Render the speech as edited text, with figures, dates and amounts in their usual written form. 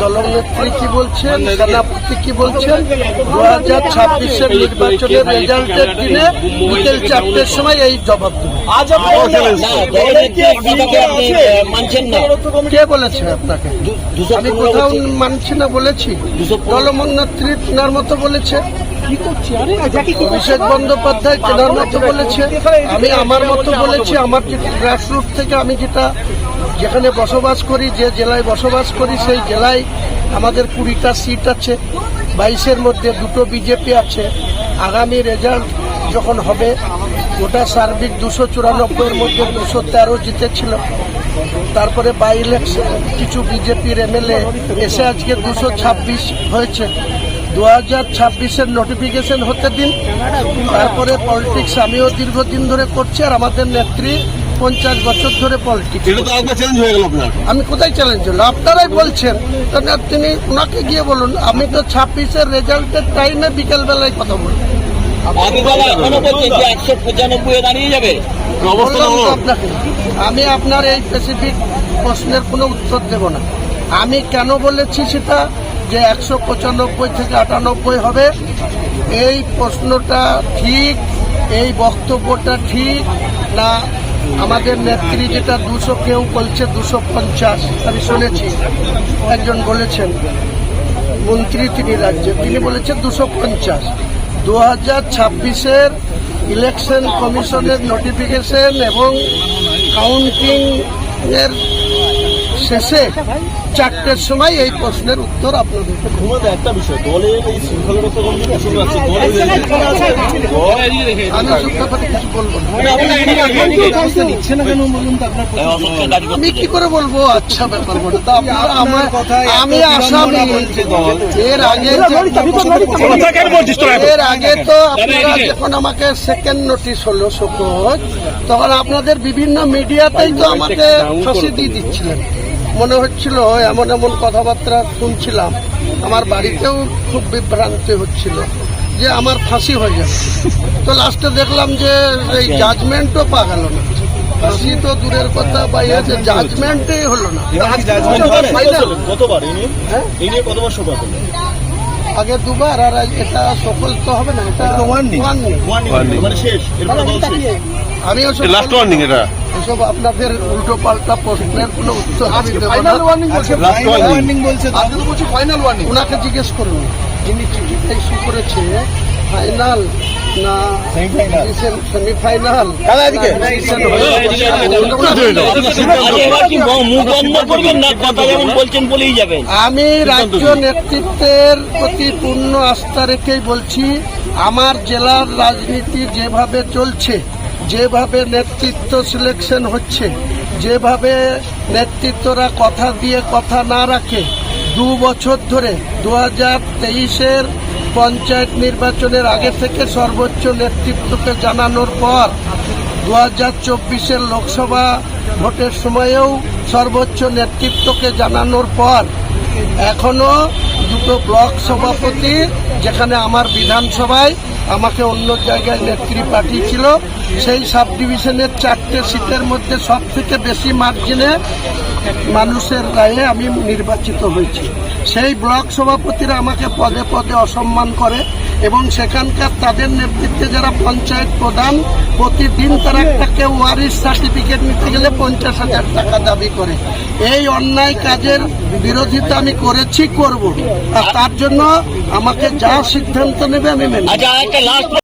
দলনেত্রী কি বলছেন, সেনাপতি কি বলছেন, 2026-এর নির্বাচনের রেজাল্টের দিনে বিকেল 4টের সময় এই জবাব কে বলেছে আপনাকে? আমি কোথাও মানছি না বলেছি। দলনেত্রী তেনার মতো বলেছে, অভিষেক বন্দ্যোপাধ্যায় তেনার মতো বলেছে, আমি আমার মতো বলেছি। আমার গ্রাসরুট থেকে আমি যেখানে বসবাস করি, যে জেলায় বসবাস করি, সেই জেলায় আমাদের 20টা সিট আছে, 22-এর মধ্যে 2টো বিজেপি আছে। আগামী রেজাল্ট যখন হবে, ওটা সার্বিক 294-এর মধ্যে 213 জিতেছিল। তারপরে বাই ইলেকশন কিছু বিজেপির এমএলএ এসে আজকে 226 হয়েছে। 2026-এর নোটিফিকেশন হতে দিন, তারপরে পলিটিক্স আমিও দীর্ঘদিন ধরে করছি, আর আমাদের নেত্রী 50 বছর ধরে পলিটিক্স। আমি কোথায় চ্যালেঞ্জ হলো? আপনারাই বলছেন, তিনি ওনাকে গিয়ে বলুন। আমি তো 26-এর রেজাল্টের টাইমে বিকেল বেলায় কথা বলি। আমি আপনার এই স্পেসিফিক প্রশ্নের কোনো উত্তর দেব না। আমি কেন বলেছি সেটা যে 195 থেকে 98 হবে, এই প্রশ্নটা ঠিক, এই বক্তব্যটা ঠিক না? আমাদের নেত্রী যেটা 200, কেউ বলছে 250, আমি শুনেছি একজন বলেছেন, মন্ত্রী তিনি রাজ্যে, তিনি বলেছেন 250। 2026-এর ইলেকশন কমিশনের নোটিফিকেশন এবং কাউন্টিং এর শেষে 4টের সময় এই প্রশ্নের উত্তর আপনাদেরকে। একটা বিষয়, দলের এই শৃঙ্খলাগত আমি সূত্রপাতি কিছু বলবো না। আমি কি করে বলবো? আচ্ছা ব্যাপার বলে আমি আসামি। এর আগে তো আপনারা যখন আমাকে সেকেন্ড নোটিশ হলো শোকজ, তখন আপনাদের বিভিন্ন মিডিয়াতেই তো আমাকে ফাঁসি দিয়ে দিচ্ছিলেন। মনে হচ্ছিল এমন এমন কথাবার্তা শুনছিলাম, আমার বাড়িতেও খুব বিভ্রান্তি হচ্ছিল যে আমার ফাঁসি হয়ে যাবে। তো লাস্টে দেখলাম যে এই জাজমেন্টও পা গেল না। ফাঁসি তো দূরের কথা, বা জাজমেন্টই হলো না। আগে দুবার, আর এটা সফল তো হবে না। এটা আমিও এসব আপনাদের উল্টো পাল্টা প্রশ্নের কোনো উত্তর আমি দেব না। ওনাকে জিজ্ঞেস করুন, যিনি চিঠিটা ইস্যু করেছে, ফাইনাল না সেমিফাইনাল। আমি রাজ্য নেতৃত্বের প্রতি পূর্ণ আস্থা রেখেই বলছি, আমার জেলার রাজনীতি যেভাবে চলছে, যেভাবে নেতৃত্ব সিলেকশন হচ্ছে, যেভাবে নেতৃত্বরা কথা দিয়ে কথা না রাখে, 2 বছর ধরে 2023-এর পঞ্চায়েত নির্বাচনের আগে থেকে সর্বোচ্চ নেতৃত্বকে জানানোর পর 2024-এর লোকসভা ভোটের সময়েও সর্বোচ্চ নেতৃত্বকে জানানোর পর এখনো 2টো ব্লক সভাপতি, যেখানে আমার বিধানসভায় আমাকে অন্য জায়গায় নেত্রী পাঠিয়েছিল, সেই সাব ডিভিশনের 4টে সিটের মধ্যে সব থেকে বেশি মার্জিনে মানুষের রায়ে আমি নির্বাচিত হয়েছি। সেই ব্লক সভাপতিরা আমাকে পদে পদে অসম্মান করে, এবং সেখানকার তাদের নেতৃত্বে যারা পঞ্চায়েত প্রধান, প্রতিদিন তারা একটা ওয়ারিশ সার্টিফিকেট নিতে গেলে 50,000 টাকা দাবি করে। এই অন্যায় কাজের বিরোধিতা আমি করেছি, করব, আর তার জন্য আমাকে যা সিদ্ধান্ত নেবে আমি মেনে নেব।